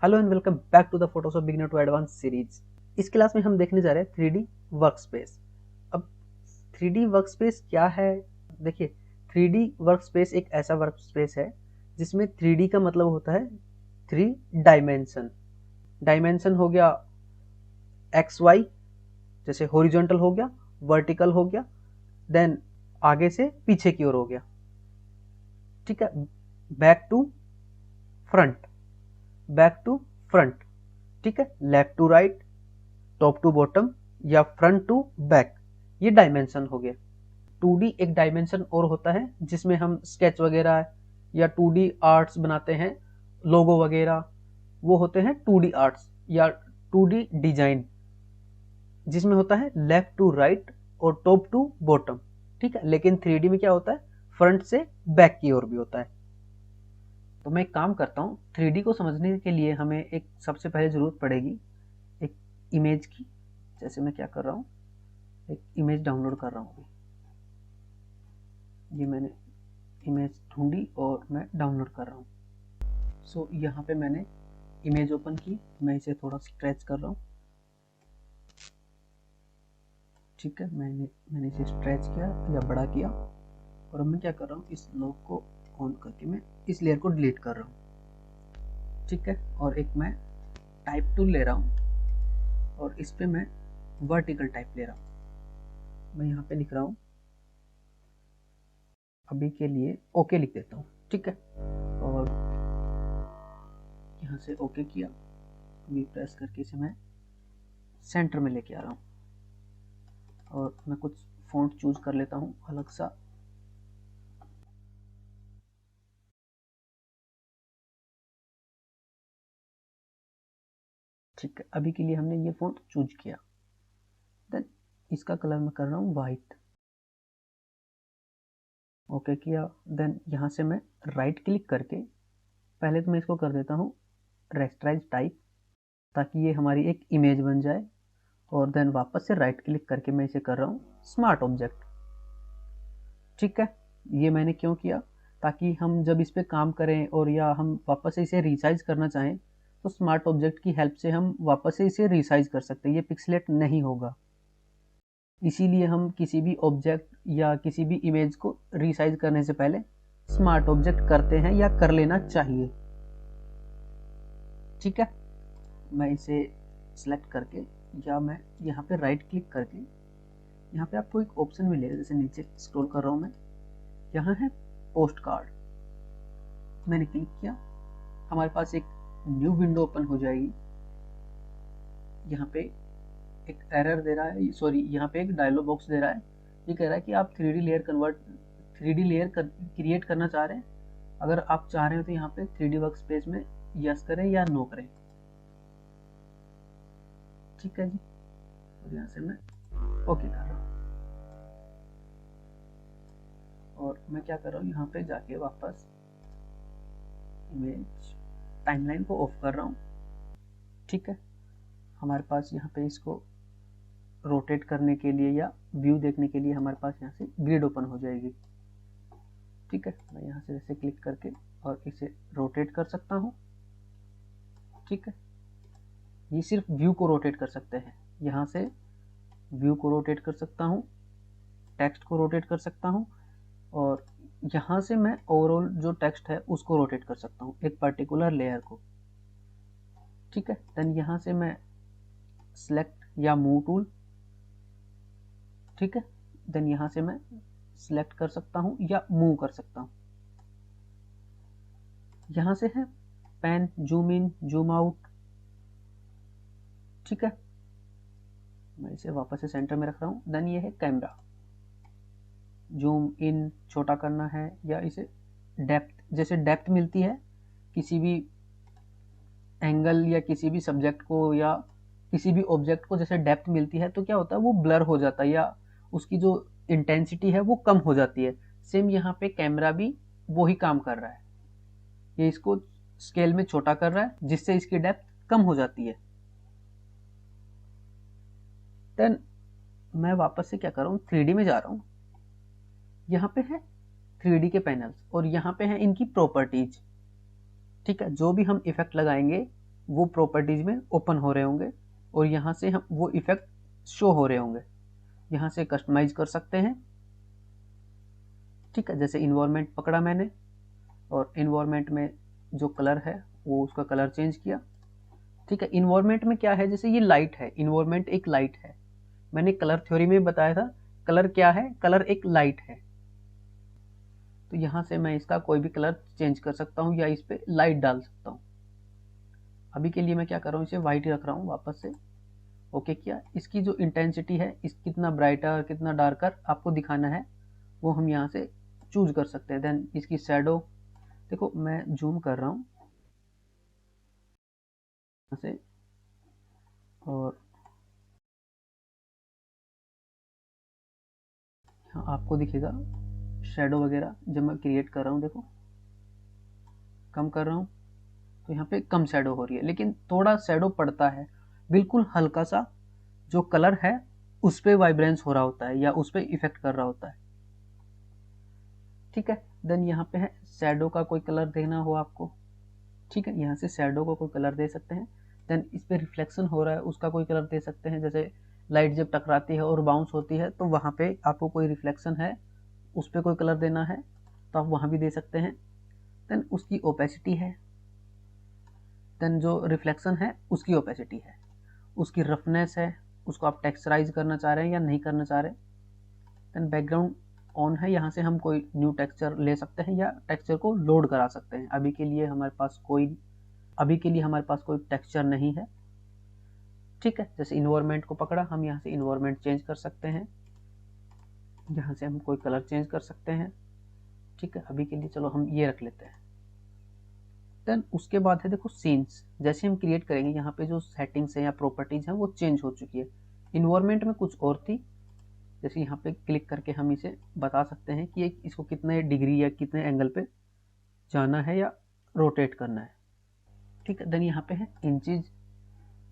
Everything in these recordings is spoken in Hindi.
Hello and welcome back to the Photoshop beginner to advance series. इस क्लास में हम देखने जा रहे हैं 3D वर्कस्पेस। अब 3D वर्कस्पेस क्या है? देखिए, 3D वर्कस्पेस एक ऐसा वर्कस्पेस है जिसमें 3D का मतलब होता है 3 डायमेंशन। डायमेंशन हो गया एक्स वाई, जैसे हॉरिजॉन्टल हो गया, वर्टिकल हो गया, देन आगे से पीछे की ओर हो गया। ठीक है, back to front, back to front. ठीक है, left to right, top to bottom या फ्रंट टू बैक, ये डायमेंशन हो गया। 2D एक डायमेंशन और होता है जिसमें हम स्केच वगैरह या 2D आर्ट्स बनाते हैं, लोगो वगैरह, वो होते हैं 2D आर्ट्स या 2D डिजाइन, जिसमें होता है लेफ्ट टू राइट और टॉप टू बॉटम। ठीक है, लेकिन 3D में क्या होता है, फ्रंट से बैक की ओर भी होता है। तो मैं एक काम करता हूँ, 3D को समझने के लिए हमें एक सबसे पहले ज़रूरत पड़ेगी एक इमेज की। जैसे मैं क्या कर रहा हूँ, एक इमेज डाउनलोड कर रहा हूँ। ये मैंने इमेज ढूंढी और मैं डाउनलोड कर रहा हूँ। सो यहाँ पे मैंने इमेज ओपन की, मैं इसे थोड़ा स्ट्रेच कर रहा हूँ। ठीक है, मैंने इसे स्ट्रेच किया या बड़ा किया, और अब मैं क्या कर रहा हूँ, इस लॉक को ऑन करके मैं इस लेयर को डिलीट कर रहा हूँ। ठीक है, और एक मैं टाइप टूल ले रहा हूँ और इस पे मैं वर्टिकल टाइप ले रहा हूँ। मैं यहाँ पे लिख रहा हूँ, अभी के लिए ओके लिख देता हूँ। ठीक है, और यहाँ से ओके किया, अभी प्रेस करके इसे मैं सेंटर में लेके आ रहा हूँ और मैं कुछ फॉन्ट चूज कर लेता हूँ अलग सा। ठीक है, अभी के लिए हमने ये फॉन्ट चूज किया। देन इसका कलर मैं कर रहा हूँ वाइट। ओके किया, देन यहाँ से मैं राइट क्लिक करके पहले तो मैं इसको कर देता हूँ रेस्टराइज टाइप, ताकि ये हमारी एक इमेज बन जाए। और देन वापस से राइट क्लिक करके मैं इसे कर रहा हूँ स्मार्ट ऑब्जेक्ट। ठीक है, ये मैंने क्यों किया, ताकि हम जब इस पे काम करें और या हम वापस से इसे रिसाइज करना चाहें तो स्मार्ट ऑब्जेक्ट की हेल्प से हम वापस से इसे रिसाइज कर सकते हैं, ये पिक्सलेट नहीं होगा। इसीलिए हम किसी भी ऑब्जेक्ट या किसी भी इमेज को रिसाइज करने से पहले स्मार्ट ऑब्जेक्ट करते हैं या कर लेना चाहिए। ठीक है, मैं इसे सिलेक्ट करके या मैं यहाँ पे राइट क्लिक करके, यहाँ पे आपको एक ऑप्शन मिलेगा, जैसे नीचे स्क्रॉल कर रहा हूँ मैं, यहाँ है पोस्ट कार्ड। मैंने क्लिक किया, हमारे पास एक न्यू विंडो ओपन हो जाएगी। यहाँ पे एक एरर दे रहा है, सॉरी, यहाँ पे एक डायलॉग बॉक्स दे रहा है। ये कह रहा है कि आप 3D लेयर क्रिएट करना चाह रहे हैं। अगर आप चाह रहे हो तो यहाँ पे 3D वर्क स्पेस में यस करें या नो करें। ठीक है जी, और यहाँ से मैं ओके कर रहा हूँ, और मैं क्या कर रहा हूँ, यहाँ पे जाके वापस इमेज टाइमलाइन को ऑफ कर रहा हूँ। ठीक है, हमारे पास यहाँ पे इसको रोटेट करने के लिए या व्यू देखने के लिए हमारे पास यहाँ से ग्रिड ओपन हो जाएगी। ठीक है, मैं यहाँ से ऐसे क्लिक करके और इसे रोटेट कर सकता हूँ। ठीक है, ये सिर्फ व्यू को रोटेट कर सकते हैं। यहाँ से व्यू को रोटेट कर सकता हूँ, टेक्स्ट को रोटेट कर सकता हूँ, और यहाँ से मैं ओवरऑल जो टेक्स्ट है उसको रोटेट कर सकता हूँ, एक पर्टिकुलर लेयर को। ठीक है, देन यहाँ से मैं सिलेक्ट या मूव टूल। ठीक है, देन यहाँ से मैं सिलेक्ट कर सकता हूँ या मूव कर सकता हूँ। यहाँ से है pan, zoom in, zoom out. ठीक है, मैं इसे वापस से सेंटर में रख रहा हूँ। देन ये है कैमरा, जूम इन छोटा करना है, या इसे डेप्थ, जैसे डेप्थ मिलती है किसी भी एंगल या किसी भी सब्जेक्ट को या किसी भी ऑब्जेक्ट को, जैसे डेप्थ मिलती है तो क्या होता है, वो ब्लर हो जाता है या उसकी जो इंटेंसिटी है वो कम हो जाती है। सेम यहाँ पे कैमरा भी वही काम कर रहा है, ये इसको स्केल में छोटा कर रहा है जिससे इसकी डेप्थ कम हो जाती है। देन मैं वापस से क्या कर रहा हूँ, 3D में जा रहा हूँ। यहाँ पे है 3D के पैनल्स और यहाँ पे है इनकी प्रॉपर्टीज। ठीक है, जो भी हम इफेक्ट लगाएंगे वो प्रॉपर्टीज में ओपन हो रहे होंगे और यहाँ से हम वो इफेक्ट शो हो रहे होंगे। यहाँ से कस्टमाइज कर सकते हैं, ठीक है। जैसे इन्वायरमेंट पकड़ा मैंने और इन्वायरमेंट में जो कलर है वो उसका कलर चेंज किया, ठीक है। इन्वायरमेंट में क्या है, जैसे ये लाइट है, इन्वायरमेंट एक लाइट है, मैंने कलर थ्योरी में बताया था कलर क्या है, कलर एक लाइट है। तो यहाँ से मैं इसका कोई भी कलर चेंज कर सकता हूँ या इस पर लाइट डाल सकता हूँ। अभी के लिए मैं क्या कर रहा हूँ, इसे वाइट ही रख रहा हूँ वापस से। ओके किया। इसकी जो इंटेंसिटी है, इस कितना ब्राइटर कितना डार्कर आपको दिखाना है वो हम यहाँ से चूज कर सकते हैं। देन इसकी शैडो, देखो मैं जूम कर रहा हूँ यहाँ से, और यहाँ आपको दिखेगा शैडो वगैरह जब मैं क्रिएट कर रहा हूँ, देखो कम कर रहा हूँ तो यहाँ पे कम शैडो हो रही है, लेकिन थोड़ा शैडो पड़ता है, बिल्कुल हल्का सा जो कलर है उस पर वाइब्रेंस हो रहा होता है या उस पर इफेक्ट कर रहा होता है, ठीक है। देन यहाँ पे है शैडो का कोई कलर देना हो आपको, ठीक है, यहाँ से शैडो को कोई कलर दे सकते हैं। देन इस पर रिफ्लेक्शन हो रहा है उसका कोई कलर दे सकते हैं, जैसे लाइट जब टकराती है और बाउंस होती है तो वहाँ पे आपको कोई रिफ्लेक्शन है उस पर कोई कलर देना है तो आप वहाँ भी दे सकते हैं। देन उसकी ओपेसिटी है, देन जो रिफ्लेक्शन है उसकी ओपेसिटी है, उसकी रफनेस है, उसको आप टेक्सचराइज करना चाह रहे हैं या नहीं करना चाह रहे। देन बैकग्राउंड ऑन है, यहाँ से हम कोई न्यू टेक्सचर ले सकते हैं या टेक्सचर को लोड करा सकते हैं। अभी के लिए हमारे पास कोई टेक्सचर नहीं है, ठीक है। जैसे इन्वायरमेंट को पकड़ा, हम यहाँ से इन्वायरमेंट चेंज कर सकते हैं, यहाँ से हम कोई कलर चेंज कर सकते हैं, ठीक है। अभी के लिए चलो हम ये रख लेते हैं। देन उसके बाद है देखो सीन्स, जैसे हम क्रिएट करेंगे यहाँ पे जो सेटिंग्स है या प्रॉपर्टीज हैं वो चेंज हो चुकी है। इन्वायरमेंट में कुछ और थी, जैसे यहाँ पे क्लिक करके हम इसे बता सकते हैं कि इसको कितने डिग्री या कितने एंगल पे जाना है या रोटेट करना है, ठीक है। देन यहाँ पे है इंचीज,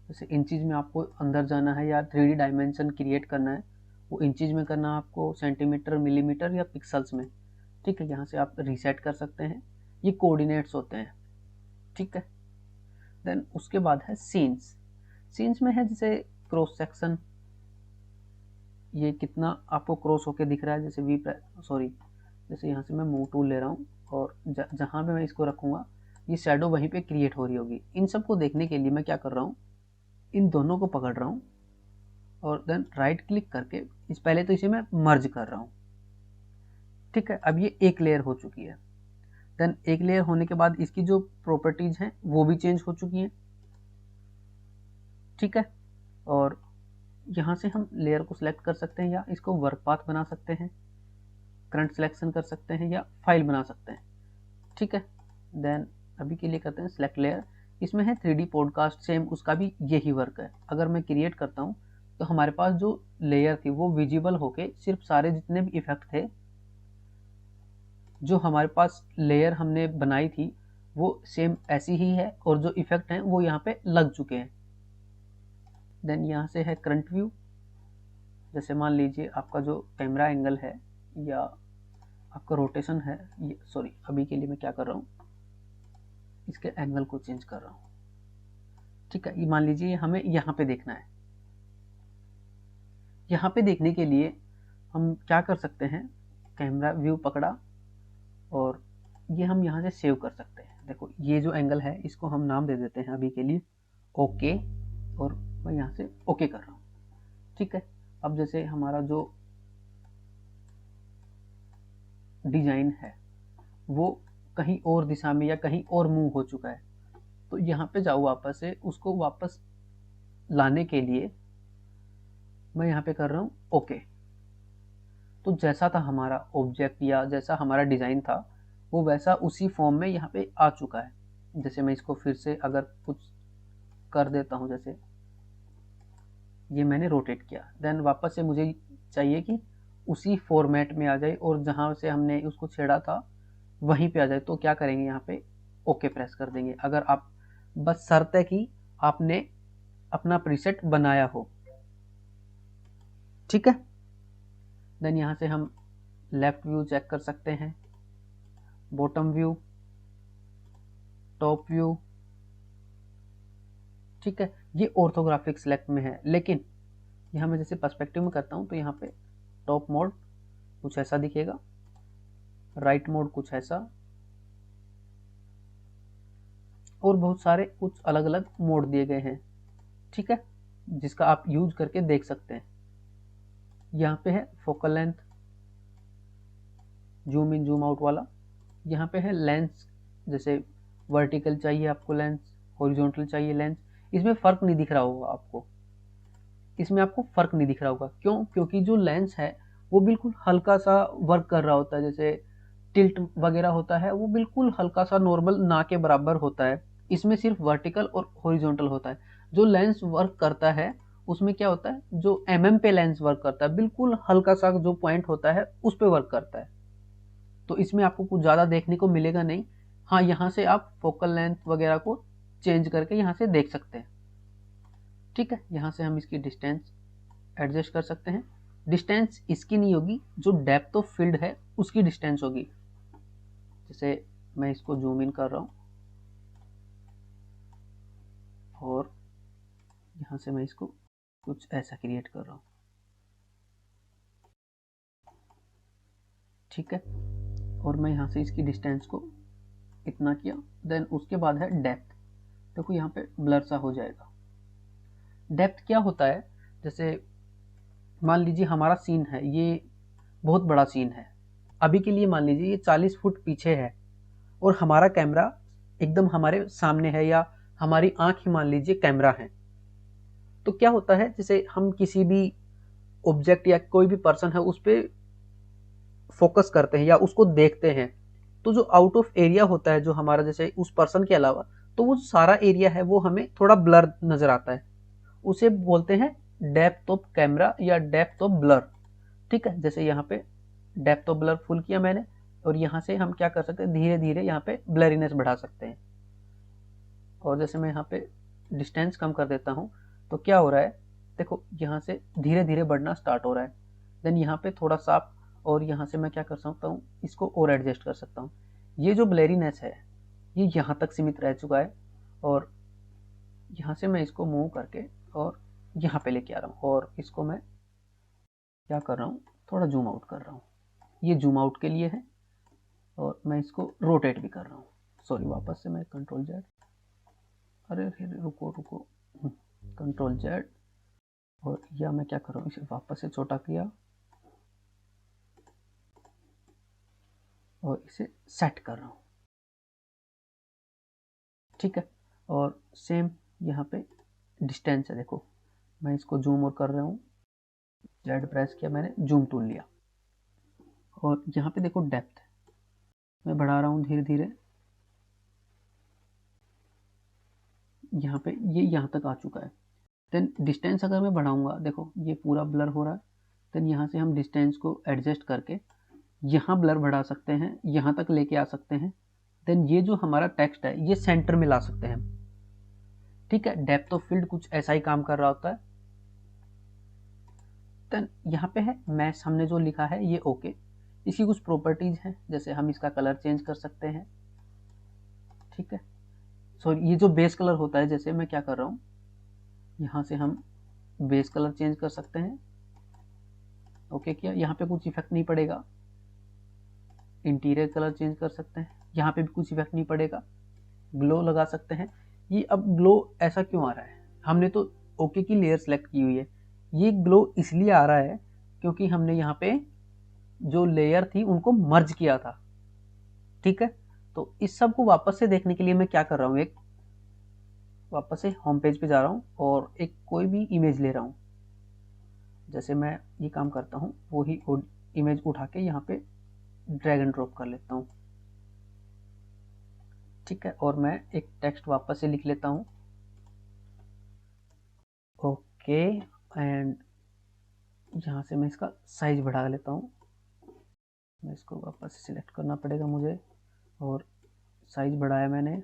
जैसे इंचीज में आपको अंदर जाना है या 3D डायमेंशन क्रिएट करना है वो इंचीज में करना है आपको, सेंटीमीटर मिलीमीटर या पिक्सल्स में, ठीक है। यहाँ से आप रीसेट कर सकते हैं, ये कोऑर्डिनेट्स होते हैं, ठीक है। देन उसके बाद है सीन्स, सीन्स में है जैसे क्रॉस सेक्शन, ये कितना आपको क्रॉस होके दिख रहा है, जैसे जैसे यहाँ से मैं मूव टूल ले रहा हूँ और जहाँ पे मैं इसको रखूँगा ये शैडो वहीं पे क्रिएट हो रही होगी। इन सब को देखने के लिए मैं क्या कर रहा हूँ, इन दोनों को पकड़ रहा हूँ और देन राइट क्लिक करके पहले तो इसे मैं मर्ज कर रहा हूँ, ठीक है। अब ये एक लेयर हो चुकी है। देन एक लेयर होने के बाद इसकी जो प्रॉपर्टीज हैं वो भी चेंज हो चुकी हैं, ठीक है। और यहाँ से हम लेयर को सिलेक्ट कर सकते हैं या इसको वर्क पाथ बना सकते हैं, करंट सिलेक्शन कर सकते हैं या फाइल बना सकते हैं, ठीक है। देन अभी के लिए करते हैं सिलेक्ट लेयर, इसमें है 3D पॉडकास्ट, सेम उसका भी यही वर्क है। अगर मैं क्रिएट करता हूँ तो हमारे पास जो लेयर थी वो विजिबल होके सिर्फ सारे जितने भी इफेक्ट थे जो हमारे पास लेयर हमने बनाई थी वो सेम ऐसी ही है और जो इफेक्ट हैं वो यहाँ पे लग चुके हैं। देन यहाँ से है करंट व्यू, जैसे मान लीजिए आपका जो कैमरा एंगल है या आपका रोटेशन है, अभी के लिए मैं क्या कर रहा हूँ, इसके एंगल को चेंज कर रहा हूँ, ठीक है। ये मान लीजिए हमें यहाँ पे देखना है, यहाँ पे देखने के लिए हम क्या कर सकते हैं, कैमरा व्यू पकड़ा और ये हम यहाँ से सेव कर सकते हैं। देखो ये जो एंगल है इसको हम नाम दे देते हैं अभी के लिए ओके, और मैं यहाँ से ओके कर रहा हूँ, ठीक है। अब जैसे हमारा जो डिजाइन है वो कहीं और दिशा में या कहीं और मूव हो चुका है, तो यहाँ पे जाओ वापस से, उसको वापस लाने के लिए मैं यहाँ पे कर रहा हूँ ओके। तो जैसा था हमारा ऑब्जेक्ट या जैसा हमारा डिज़ाइन था वो वैसा उसी फॉर्म में यहाँ पे आ चुका है। जैसे मैं इसको फिर से अगर कुछ कर देता हूँ, जैसे ये मैंने रोटेट किया, देन वापस से मुझे चाहिए कि उसी फॉर्मेट में आ जाए और जहाँ से हमने उसको छेड़ा था वहीं पे आ जाए। तो क्या करेंगे, यहाँ पे ओके प्रेस कर देंगे, अगर आप बस शर्त है कि आपने अपना प्रीसेट बनाया हो, ठीक है। देन यहाँ से हम लेफ्ट व्यू चेक कर सकते हैं, बॉटम व्यू, टॉप व्यू, ठीक है, ये ऑर्थोग्राफिक सिलेक्ट में है। लेकिन यहाँ मैं जैसे पर्सपेक्टिव में करता हूँ तो यहाँ पे टॉप मोड कुछ ऐसा दिखेगा, राइट मोड कुछ ऐसा, और बहुत सारे कुछ अलग अलग मोड दिए गए हैं। ठीक है, जिसका आप यूज करके देख सकते हैं। यहाँ पे है focal length, zoom in zoom out वाला। यहाँ पे है लेंस, जैसे वर्टिकल चाहिए आपको लेंस, हॉरिजॉन्टल चाहिए लेंस। इसमें फ़र्क नहीं दिख रहा होगा आपको, इसमें आपको फ़र्क नहीं दिख रहा होगा। क्यों? क्योंकि जो लेंस है वो बिल्कुल हल्का सा वर्क कर रहा होता है। जैसे टिल्ट वगैरह होता है वो बिल्कुल हल्का सा नॉर्मल ना के बराबर होता है। इसमें सिर्फ वर्टिकल और हॉरिजॉन्टल होता है। जो लेंस वर्क करता है उसमें क्या होता है, जो पे लेंस वर्क करता है बिल्कुल हल्का सा जो पॉइंट होता है उस पर वर्क करता है। तो इसमें आपको कुछ ज़्यादा देखने को मिलेगा नहीं। हाँ, यहाँ से आप फोकल लेंथ वगैरह को चेंज करके यहाँ से देख सकते हैं। ठीक है, यहाँ से हम इसकी डिस्टेंस एडजस्ट कर सकते हैं। डिस्टेंस इसकी नहीं होगी, जो डेप्थ ऑफ फील्ड है उसकी डिस्टेंस होगी। जैसे मैं इसको जूम इन कर रहा हूँ और यहाँ से मैं इसको कुछ ऐसा क्रिएट कर रहा हूँ। ठीक है, और मैं यहाँ से इसकी डिस्टेंस को इतना किया। देन उसके बाद है डेप्थ। देखो यहाँ पे ब्लर सा हो जाएगा। डेप्थ क्या होता है, जैसे मान लीजिए हमारा सीन है, ये बहुत बड़ा सीन है। अभी के लिए मान लीजिए ये 40 फुट पीछे है और हमारा कैमरा एकदम हमारे सामने है, या हमारी आंख ही मान लीजिए कैमरा है। तो क्या होता है, जैसे हम किसी भी ऑब्जेक्ट या कोई भी पर्सन है उस पर फोकस करते हैं या उसको देखते हैं, तो जो आउट ऑफ एरिया होता है जो हमारा, जैसे उस पर्सन के अलावा, तो वो सारा एरिया है वो हमें थोड़ा ब्लर नजर आता है। उसे बोलते हैं डेप्थ ऑफ कैमरा या डेप्थ ऑफ ब्लर। ठीक है, जैसे यहाँ पे डेप्थ ऑफ ब्लर फुल किया मैंने, और यहाँ से हम क्या कर सकते हैं, धीरे धीरे यहाँ पे ब्लरीनेस बढ़ा सकते हैं। और जैसे मैं यहाँ पे डिस्टेंस कम कर देता हूँ तो क्या हो रहा है, देखो यहाँ से धीरे धीरे बढ़ना स्टार्ट हो रहा है। देन यहाँ पे थोड़ा सा, और यहाँ से मैं क्या कर सकता हूँ, इसको और एडजस्ट कर सकता हूँ। ये जो ब्लरीनेस है ये यहाँ तक सीमित रह चुका है, और यहाँ से मैं इसको मूव करके और यहाँ पे लेके आ रहा हूँ, और इसको मैं क्या कर रहा हूँ, थोड़ा जूम आउट कर रहा हूँ। ये जूम आउट के लिए है, और मैं इसको रोटेट भी कर रहा हूँ। सॉरी, वापस से मैं कंट्रोल जेड, अरे रुको रुको, कंट्रोल जेड, और या मैं क्या कर रहा हूँ, इसे वापस से छोटा किया और इसे सेट कर रहा हूँ। ठीक है, और सेम यहाँ पे डिस्टेंस है, देखो मैं इसको जूम और कर रहा हूँ, जेड प्रेस किया मैंने, जूम टूल लिया, और यहाँ पे देखो डेप्थ मैं बढ़ा रहा हूँ धीरे धीरे। यहाँ पे ये यहाँ तक आ चुका है। देन डिस्टेंस अगर मैं बढ़ाऊंगा, देखो ये पूरा ब्लर हो रहा है। देन यहाँ से हम डिस्टेंस को एडजस्ट करके यहाँ ब्लर बढ़ा सकते हैं, यहाँ तक लेके आ सकते हैं। देन ये जो हमारा टेक्स्ट है ये सेंटर में ला सकते हैं। ठीक है, डेप्थ ऑफ फील्ड कुछ ऐसा ही काम कर रहा होता है। देन यहाँ पे है मैश, हमने जो लिखा है ये ओके। इसकी कुछ प्रॉपर्टीज हैं, जैसे हम इसका कलर चेंज कर सकते हैं। ठीक है, सो ये जो बेस कलर होता है, जैसे मैं क्या कर रहा हूँ, यहाँ से हम बेस कलर चेंज कर सकते हैं। ओके किया, यहाँ पे कुछ इफेक्ट नहीं पड़ेगा। इंटीरियर कलर चेंज कर सकते हैं, यहाँ पे भी कुछ इफेक्ट नहीं पड़ेगा। ग्लो लगा सकते हैं। ये अब ग्लो ऐसा क्यों आ रहा है, हमने तो ओके की लेयर सेलेक्ट की हुई है। ये ग्लो इसलिए आ रहा है क्योंकि हमने यहाँ पे जो लेयर थी उनको मर्ज किया था। ठीक है, तो इस सब को वापस से देखने के लिए मैं क्या कर रहा हूँ, एक वापस से होम पेज पे जा रहा हूँ और एक कोई भी इमेज ले रहा हूँ। जैसे मैं ये काम करता हूँ, वही इमेज उठा के यहाँ पे ड्रैग एंड ड्रॉप कर लेता हूँ। ठीक है, और मैं एक टेक्स्ट वापस से लिख लेता हूँ, ओके। एंड यहाँ से मैं इसका साइज बढ़ा लेता हूँ। मैं इसको वापस से सिलेक्ट करना पड़ेगा मुझे, और साइज बढ़ाया मैंने।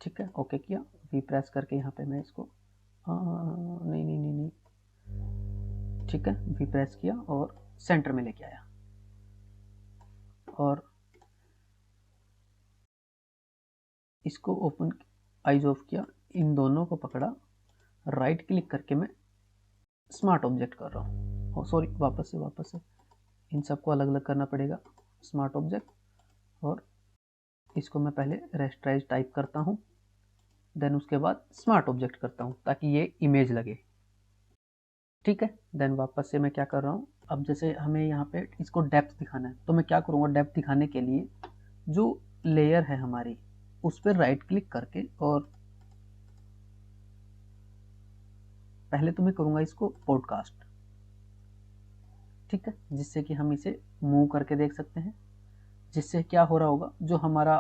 ठीक है, ओके किया, वी प्रेस करके यहाँ पे मैं इसको नहीं नहीं नहीं नहीं, ठीक है, वी प्रेस किया और सेंटर में लेके आया, और इसको ओपन आइज ऑफ किया, इन दोनों को पकड़ा, राइट क्लिक करके मैं स्मार्ट ऑब्जेक्ट कर रहा हूँ। सॉरी, वापस से इन सबको अलग अलग करना पड़ेगा। स्मार्ट ऑब्जेक्ट, और इसको मैं पहले रेस्टराइज टाइप करता हूँ, देन उसके बाद स्मार्ट ऑब्जेक्ट करता हूँ ताकि ये इमेज लगे। ठीक है, देन वापस से मैं क्या कर रहा हूँ, अब जैसे हमें यहाँ पे इसको डेप्थ दिखाना है, तो मैं क्या करूँगा, डेप्थ दिखाने के लिए जो लेयर है हमारी उस पर राइट क्लिक करके, और पहले तो मैं करूँगा इसको पॉडकास्ट। ठीक है, जिससे कि हम इसे मूव करके देख सकते हैं, जिससे क्या हो रहा होगा, जो हमारा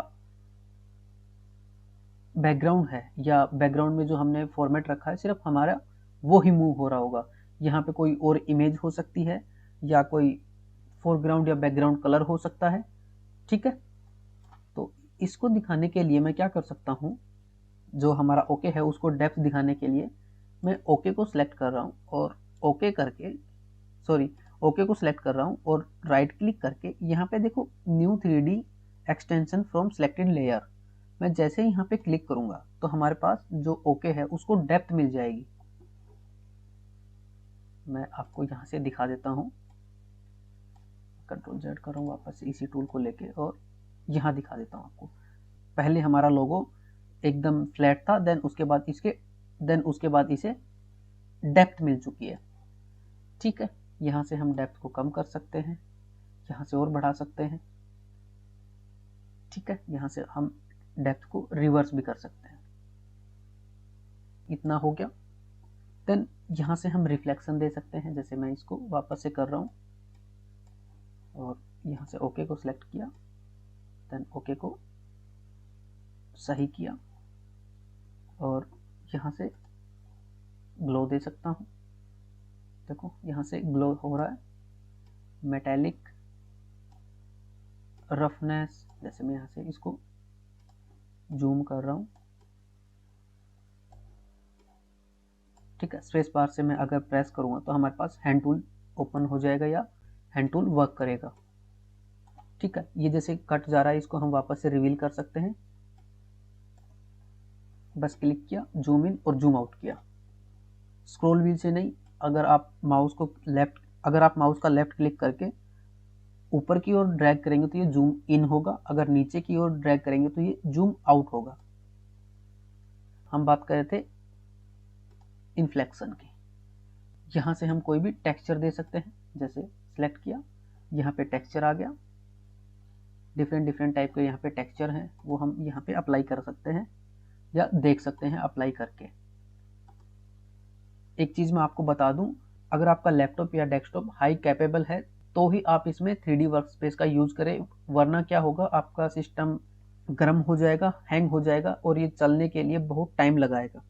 बैकग्राउंड है या बैकग्राउंड में जो हमने फॉर्मेट रखा है सिर्फ हमारा वो ही मूव हो रहा होगा। यहाँ पे कोई और इमेज हो सकती है या कोई फोरग्राउंड या बैकग्राउंड कलर हो सकता है। ठीक है, तो इसको दिखाने के लिए मैं क्या कर सकता हूँ, जो हमारा ओके है उसको डेप्थ दिखाने के लिए मैं ओके को सिलेक्ट कर रहा हूँ, और ओके को सिलेक्ट कर रहा हूँ और राइट क्लिक करके यहाँ पे देखो new 3D extension from selected layer, मैं जैसे ही यहाँ पे क्लिक करूंगा तो हमारे पास जो ओके है उसको डेप्थ मिल जाएगी। मैं आपको यहाँ से दिखा देता हूँ, Ctrl Z कर रहा हूँ वापस से इसी टूल को लेके, और यहाँ दिखा देता हूँ आपको। पहले हमारा लोगो एकदम फ्लैट था, देन उसके बाद इसे डेप्थ मिल चुकी है। ठीक है, यहाँ से हम डेप्थ को कम कर सकते हैं, यहाँ से और बढ़ा सकते हैं। ठीक है, यहाँ से हम डेप्थ को रिवर्स भी कर सकते हैं। इतना हो गया, देन यहाँ से हम रिफ्लेक्शन दे सकते हैं, जैसे मैं इसको वापस से कर रहा हूँ और यहाँ से ओके को सिलेक्ट किया, देन ओके को सही किया, और यहाँ से ग्लो दे सकता हूँ। देखो यहाँ से ग्लो हो रहा है, मेटेलिक रफनेस, जैसे मैं यहाँ से इसको जूम कर रहा हूँ। ठीक है, स्पेस बार से मैं अगर प्रेस करूँगा तो हमारे पास हैंड टूल ओपन हो जाएगा या हैंड टूल वर्क करेगा। ठीक है, ये जैसे कट जा रहा है इसको हम वापस से रिवील कर सकते हैं, बस क्लिक किया, जूम इन और जूम आउट किया। स्क्रॉल व्हील से नहीं, अगर आप माउस का लेफ्ट क्लिक करके ऊपर की ओर ड्रैग करेंगे तो ये जूम इन होगा, अगर नीचे की ओर ड्रैग करेंगे तो ये जूम आउट होगा। हम बात कर रहे थे इन्फ्लेक्शन की। यहाँ से हम कोई भी टेक्सचर दे सकते हैं, जैसे सिलेक्ट किया, यहाँ पे टेक्सचर आ गया, डिफरेंट टाइप के यहाँ पे टेक्सचर हैं, वो हम यहाँ पे अप्लाई कर सकते हैं या देख सकते हैं अप्लाई करके। एक चीज़ मैं आपको बता दूं, अगर आपका लैपटॉप या डेस्कटॉप हाई कैपेबल है तो ही आप इसमें 3D वर्कस्पेस का यूज़ करें, वरना क्या होगा, आपका सिस्टम गर्म हो जाएगा, हैंग हो जाएगा और ये चलने के लिए बहुत टाइम लगाएगा।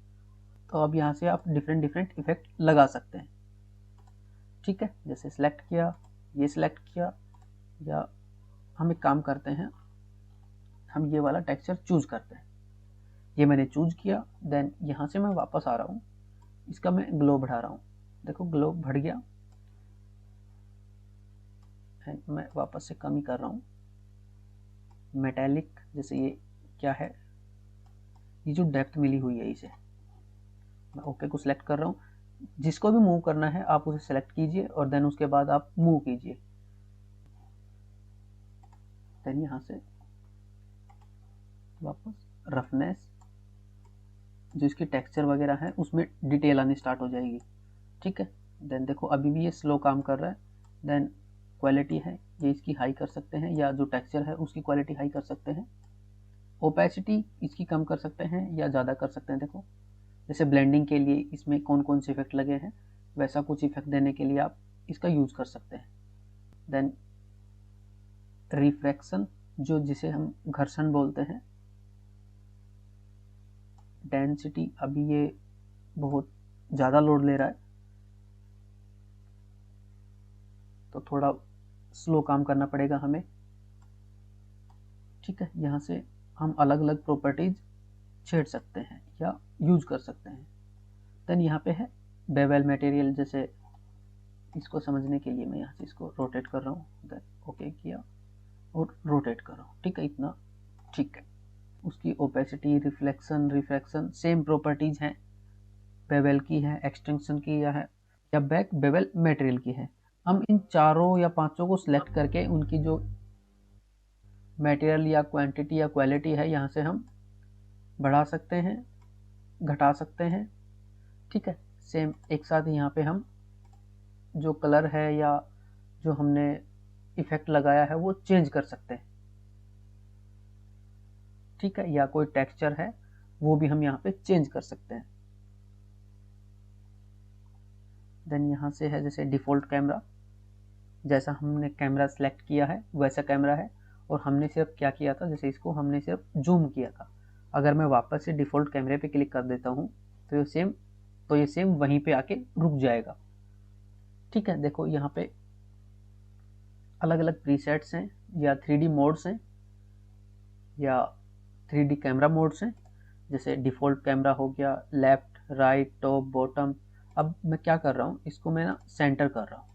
तो अब यहाँ से आप डिफरेंट इफेक्ट लगा सकते हैं। ठीक है, जैसे सिलेक्ट किया, ये सिलेक्ट किया, या हम एक काम करते हैं, हम ये वाला टेक्सचर चूज करते हैं। ये मैंने चूज किया, देन यहाँ से मैं वापस आ रहा हूँ, इसका मैं ग्लो बढ़ा रहा हूँ। देखो ग्लो बढ़ गया, एंड मैं वापस से कम ही कर रहा हूँ। मेटेलिक, जैसे ये क्या है, ये जो डेप्थ मिली हुई है इसे मैं ओके को सिलेक्ट कर रहा हूँ। जिसको भी मूव करना है आप उसे सिलेक्ट कीजिए और देन उसके बाद आप मूव कीजिए। देन यहाँ से वापस रफनेस, जो इसकी टेक्सचर वगैरह है उसमें डिटेल आनी स्टार्ट हो जाएगी। ठीक है, देन देखो अभी भी ये स्लो काम कर रहा है। देन क्वालिटी है, ये इसकी हाई कर सकते हैं, या जो टेक्सचर है उसकी क्वालिटी हाई कर सकते हैं। ओपेसिटी इसकी कम कर सकते हैं या ज़्यादा कर सकते हैं। देखो जैसे ब्लेंडिंग के लिए इसमें कौन कौन से इफेक्ट लगे हैं, वैसा कुछ इफेक्ट देने के लिए आप इसका यूज़ कर सकते हैं। देन रिफ्रैक्शन, जो जिसे हम घर्षण बोलते हैं। डेंसिटी, अभी ये बहुत ज़्यादा लोड ले रहा है तो थोड़ा स्लो काम करना पड़ेगा हमें। ठीक है, यहाँ से हम अलग अलग प्रॉपर्टीज छेड़ सकते हैं या यूज कर सकते हैं। देन यहाँ पे है बेवल मटेरियल, जैसे इसको समझने के लिए मैं यहाँ से इसको रोटेट कर रहा हूँ, देन ओके किया और रोटेट कर रहा हूँ। ठीक है, इतना ठीक है। उसकी opacity, reflection, refraction same properties हैं, बेवल की है, एक्सटेंशन की या बैक बेवल मटेरियल की है। हम इन चारों या पांचों को सिलेक्ट करके उनकी जो मटेरियल या क्वांटिटी या क्वालिटी है यहाँ से हम बढ़ा सकते हैं, घटा सकते हैं। ठीक है, सेम एक साथ यहाँ पे हम जो कलर है या जो हमने इफेक्ट लगाया है वो चेंज कर सकते हैं। ठीक है, या कोई टेक्सचर है वो भी हम यहाँ पे चेंज कर सकते हैं। देन यहाँ से है जैसे डिफ़ॉल्ट कैमरा, जैसा हमने कैमरा सेलेक्ट किया है वैसा कैमरा है, और हमने सिर्फ क्या किया था, जैसे इसको हमने सिर्फ जूम किया था। अगर मैं वापस से डिफ़ॉल्ट कैमरे पे क्लिक कर देता हूँ तो ये सेम वहीं पे आके रुक जाएगा। ठीक है, देखो यहाँ पे अलग अलग प्रीसेट्स हैं या 3D मोड्स हैं या 3D कैमरा मोड्स हैं। जैसे डिफ़ॉल्ट कैमरा हो गया, लेफ्ट, राइट, टॉप, बॉटम। अब मैं क्या कर रहा हूँ, इसको मैं ना सेंटर कर रहा हूँ।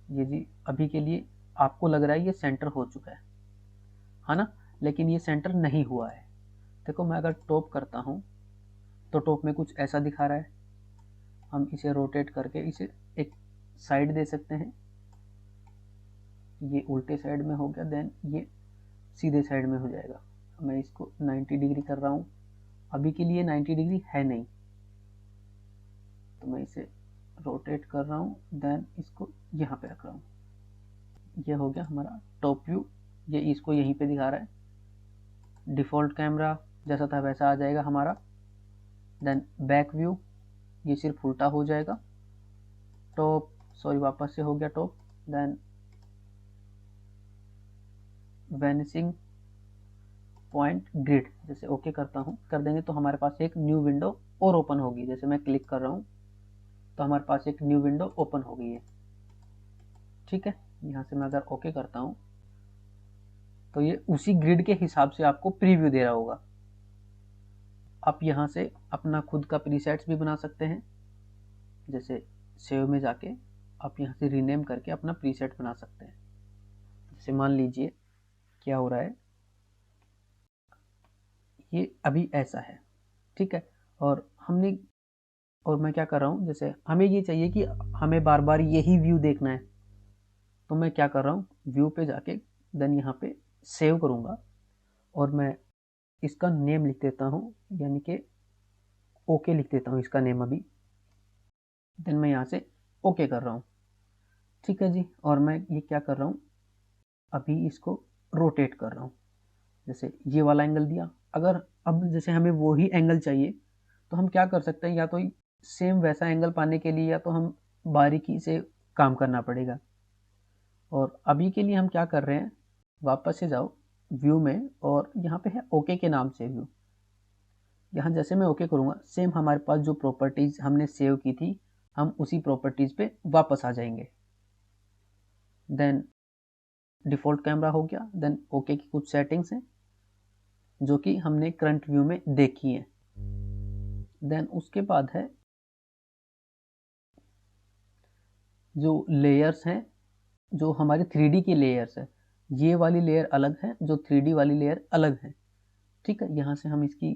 ये जी अभी के लिए आपको लग रहा है ये सेंटर हो चुका है ना, लेकिन ये सेंटर नहीं हुआ है। देखो मैं अगर टॉप करता हूँ तो टॉप में कुछ ऐसा दिखा रहा है। हम इसे रोटेट करके इसे एक साइड दे सकते हैं। ये उल्टे साइड में हो गया, देन ये सीधे साइड में हो जाएगा। मैं इसको 90 डिग्री कर रहा हूँ। अभी के लिए 90 डिग्री है नहीं, तो मैं इसे रोटेट कर रहा हूँ, देन इसको यहाँ पे रख रहा हूँ। ये हो गया हमारा टॉप व्यू, ये इसको यहीं पे दिखा रहा है। डिफ़ॉल्ट कैमरा जैसा था वैसा आ जाएगा हमारा। देन बैक व्यू, ये सिर्फ उल्टा हो जाएगा। टॉप, सॉरी वापस से हो गया top. Then vanishing point grid, जैसे ओके करता हूँ, कर देंगे तो हमारे पास एक न्यू विंडो और ओपन होगी। जैसे मैं क्लिक कर रहा हूँ तो हमारे पास एक न्यू विंडो ओपन हो गई है। ठीक है, यहाँ से मैं अगर ओके करता हूँ तो ये उसी ग्रिड के हिसाब से आपको प्रीव्यू दे रहा होगा। आप यहाँ से अपना खुद का प्रीसेट्स भी बना सकते हैं। जैसे सेव में जाके आप यहाँ से रीनेम करके अपना प्रीसेट बना सकते हैं। जैसे मान लीजिए क्या हो रहा है, ये अभी ऐसा है। ठीक है, और मैं क्या कर रहा हूँ, जैसे हमें ये चाहिए कि हमें बार बार यही व्यू देखना है, तो मैं क्या कर रहा हूँ, व्यू पे जाके देन यहाँ पे सेव करूँगा और मैं इसका नेम लिख देता हूँ, यानी कि ओके लिख देता हूँ इसका नेम अभी। देन मैं यहाँ से ओके कर रहा हूँ। ठीक है जी, और मैं ये क्या कर रहा हूँ, अभी इसको रोटेट कर रहा हूँ। जैसे ये वाला एंगल दिया, अगर अब जैसे हमें वही एंगल चाहिए तो हम क्या कर सकते हैं, या तो सेम वैसा एंगल पाने के लिए या तो हम बारीकी से काम करना पड़ेगा। और अभी के लिए हम क्या कर रहे हैं, वापस से जाओ व्यू में और यहाँ पे है ओके के नाम से व्यू। यहाँ जैसे मैं ओके करूँगा सेम हमारे पास जो प्रॉपर्टीज़ हमने सेव की थी हम उसी प्रॉपर्टीज़ पे वापस आ जाएंगे। देन डिफ़ॉल्ट कैमरा हो गया। देन ओके की कुछ सेटिंग्स हैं जो कि हमने करंट व्यू में देखी है। देन उसके बाद है जो लेयर्स हैं, जो हमारी 3D की लेयर्स है, ये वाली लेयर अलग है, जो 3D वाली लेयर अलग है। ठीक है, यहाँ से हम इसकी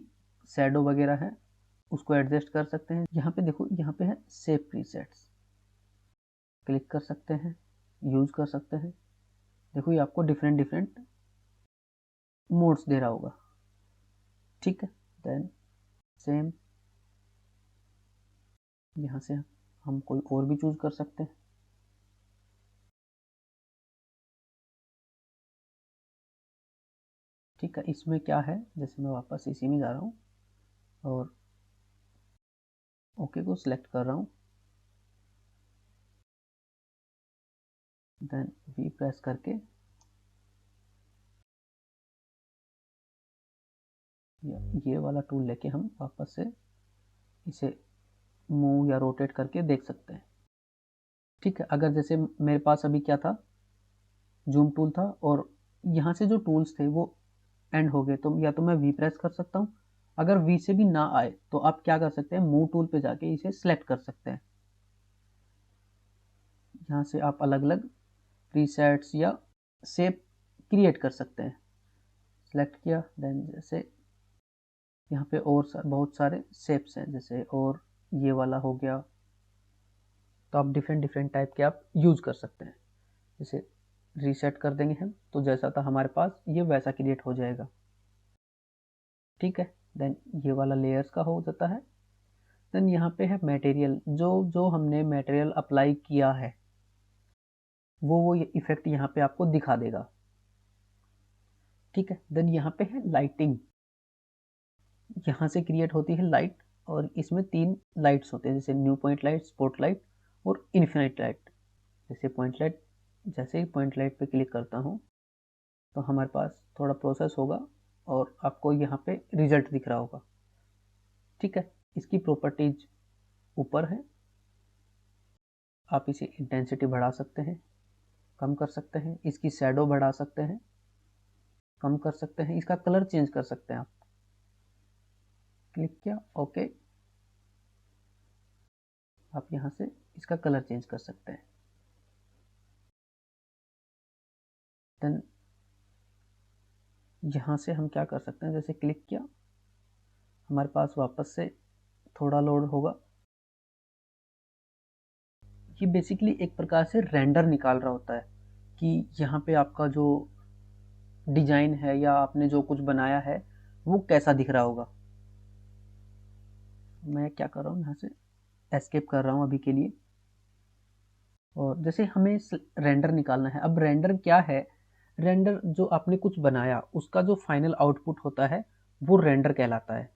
शैडो वगैरह है उसको एडजस्ट कर सकते हैं। यहाँ पे देखो, यहाँ पे है सेव प्रीसेट्स, क्लिक कर सकते हैं, यूज कर सकते हैं। देखो ये आपको डिफरेंट डिफरेंट मोड्स दे रहा होगा। ठीक है, देन सेम यहाँ से हम कोई और भी चूज कर सकते हैं। ठीक है, इसमें क्या है, जैसे मैं वापस इसी में जा रहा हूँ और ओके को सिलेक्ट कर रहा हूँ, देन वी प्रेस करके ये वाला टूल लेके हम वापस से इसे मूव या रोटेट करके देख सकते हैं। ठीक है, अगर जैसे मेरे पास अभी क्या था, जूम टूल था और यहाँ से जो टूल्स थे वो एंड हो गए, तो या तो मैं वी प्रेस कर सकता हूँ। अगर वी से भी ना आए तो आप क्या कर सकते हैं, मूव टूल पे जाके इसे सिलेक्ट कर सकते हैं। यहाँ से आप अलग अलग प्रीसेट्स या शेप क्रिएट कर सकते हैं। सेलेक्ट किया, देन जैसे यहाँ पे और बहुत सारे शेप्स हैं, जैसे और ये वाला हो गया, तो आप डिफरेंट डिफरेंट टाइप के आप यूज़ कर सकते हैं। जैसे रीसेट कर देंगे हम, तो जैसा था हमारे पास ये वैसा क्रिएट हो जाएगा। ठीक है, देन ये वाला लेयर्स का हो जाता है। देन यहाँ पे है मटेरियल, जो हमने मटेरियल अप्लाई किया है वो इफेक्ट यहाँ पे आपको दिखा देगा। ठीक है, देन यहाँ पे है लाइटिंग, यहाँ से क्रिएट होती है लाइट, और इसमें 3 लाइट्स होते हैं, जैसे new point light, spot light और इन्फिनिट लाइट। जैसे पॉइंट लाइट, जैसे ही पॉइंट लाइट पे क्लिक करता हूँ तो हमारे पास थोड़ा प्रोसेस होगा और आपको यहाँ पे रिजल्ट दिख रहा होगा। ठीक है, इसकी प्रॉपर्टीज ऊपर है, आप इसे इंटेंसिटी बढ़ा सकते हैं, कम कर सकते हैं, इसकी शैडो बढ़ा सकते हैं, कम कर सकते हैं, इसका कलर चेंज कर सकते हैं। आप क्लिक किया, ओके, आप यहाँ से इसका कलर चेंज कर सकते हैं। देन यहाँ से हम क्या कर सकते हैं, जैसे क्लिक किया, हमारे पास वापस से थोड़ा लोड होगा। ये बेसिकली एक प्रकार से रेंडर निकाल रहा होता है कि यहाँ पे आपका जो डिजाइन है या आपने जो कुछ बनाया है वो कैसा दिख रहा होगा। मैं क्या कर रहा हूँ, यहाँ से एस्केप कर रहा हूँ अभी के लिए। और जैसे हमें रेंडर निकालना है, अब रेंडर क्या है, रेंडर जो आपने कुछ बनाया उसका जो फाइनल आउटपुट होता है वो रेंडर कहलाता है।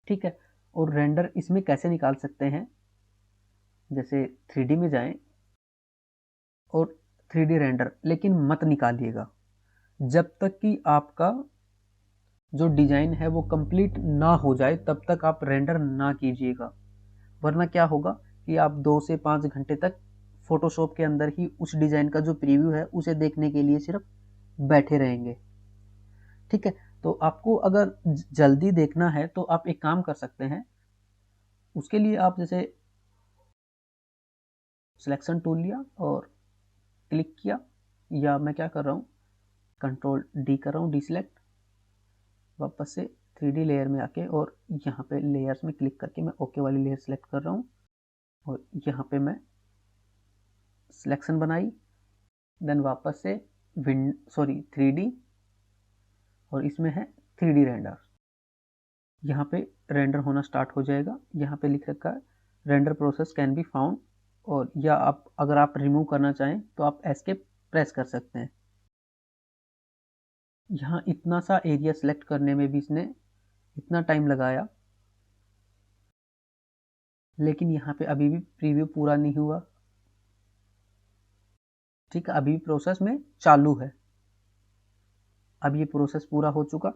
ठीक है, और रेंडर इसमें कैसे निकाल सकते हैं, जैसे 3D में जाएं और 3D रेंडर, लेकिन मत निकालिएगा जब तक कि आपका जो डिजाइन है वो कंप्लीट ना हो जाए, तब तक आप रेंडर ना कीजिएगा। वरना क्या होगा कि आप 2 से 5 घंटे तक फोटोशॉप के अंदर ही उस डिजाइन का जो प्रीव्यू है उसे देखने के लिए सिर्फ बैठे रहेंगे। ठीक है, तो आपको अगर जल्दी देखना है तो आप एक काम कर सकते हैं, उसके लिए आप जैसे सिलेक्शन टूल लिया और क्लिक किया, या मैं क्या कर रहा हूँ, कंट्रोल डी कर रहा हूँ, डीसिलेक्ट, वापस से 3D लेयर में आके और यहाँ पे लेयर्स में क्लिक करके मैं ओके वाली लेयर सेलेक्ट कर रहा हूँ और यहाँ पे मैं सिलेक्शन बनाई, देन वापस से 3D, और इसमें है 3D रेंडर। यहाँ पे रेंडर होना स्टार्ट हो जाएगा। यहाँ पे लिख रखा है render process can be found, और या आप अगर आप रिमूव करना चाहें तो आप एस्केप प्रेस कर सकते हैं। यहाँ इतना सा एरिया सेलेक्ट करने में भी इसने इतना टाइम लगाया, लेकिन यहाँ पे अभी भी प्रीव्यू पूरा नहीं हुआ। ठीक है, अभी प्रोसेस में चालू है। अब ये प्रोसेस पूरा हो चुका।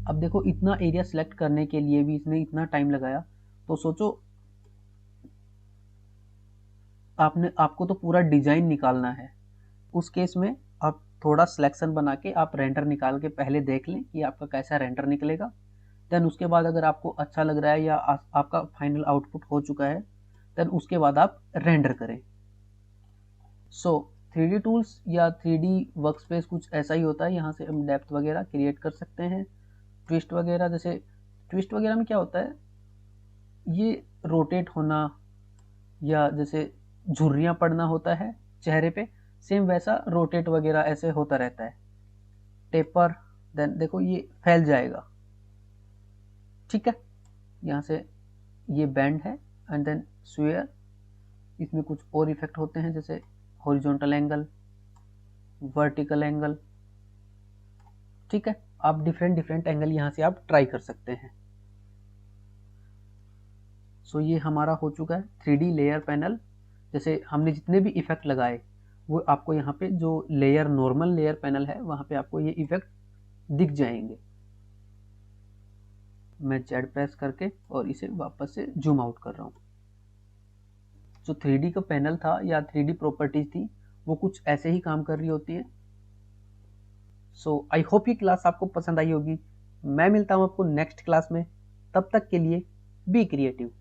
अब देखो, इतना एरिया सेलेक्ट करने के लिए भी इसने इतना टाइम लगाया, तो सोचो आपको तो पूरा डिजाइन निकालना है। उस केस में आप थोड़ा सिलेक्शन बना के आप रेंडर निकाल के पहले देख लें कि आपका कैसा रेंडर निकलेगा। देन उसके बाद अगर आपको अच्छा लग रहा है या आपका फाइनल आउटपुट हो चुका है, देन उसके बाद आप रेंडर करें। सो 3D टूल्स या 3D वर्कस्पेस कुछ ऐसा ही होता है। यहाँ से हम डेप्थ वगैरह क्रिएट कर सकते हैं, ट्विस्ट वगैरह। जैसे ट्विस्ट वगैरह में क्या होता है, ये रोटेट होना या जैसे झुर्रियाँ पड़ना होता है चेहरे पे, सेम वैसा रोटेट वगैरह ऐसे होता रहता है। टेपर, देन देखो ये फैल जाएगा। ठीक है, यहाँ से ये बैंड है, एंड देन स्वेयर, इसमें कुछ और इफेक्ट होते हैं जैसे हॉरिजॉन्टल एंगल, वर्टिकल एंगल। ठीक है, आप डिफरेंट एंगल यहाँ से आप ट्राई कर सकते हैं। सो ये हमारा हो चुका है 3D लेयर पैनल। जैसे हमने जितने भी इफेक्ट लगाए वो आपको यहाँ पे जो लेयर नॉर्मल लेयर पैनल है वहाँ पे आपको ये इफेक्ट दिख जाएंगे। मैं जेड प्रेस करके और इसे वापस से जूम आउट कर रहा हूँ। जो 3D का पैनल था या 3D प्रॉपर्टीज थी वो कुछ ऐसे ही काम कर रही होती है। सो आई होप ये क्लास आपको पसंद आई होगी। मैं मिलता हूँ आपको नेक्स्ट क्लास में, तब तक के लिए बी क्रिएटिव।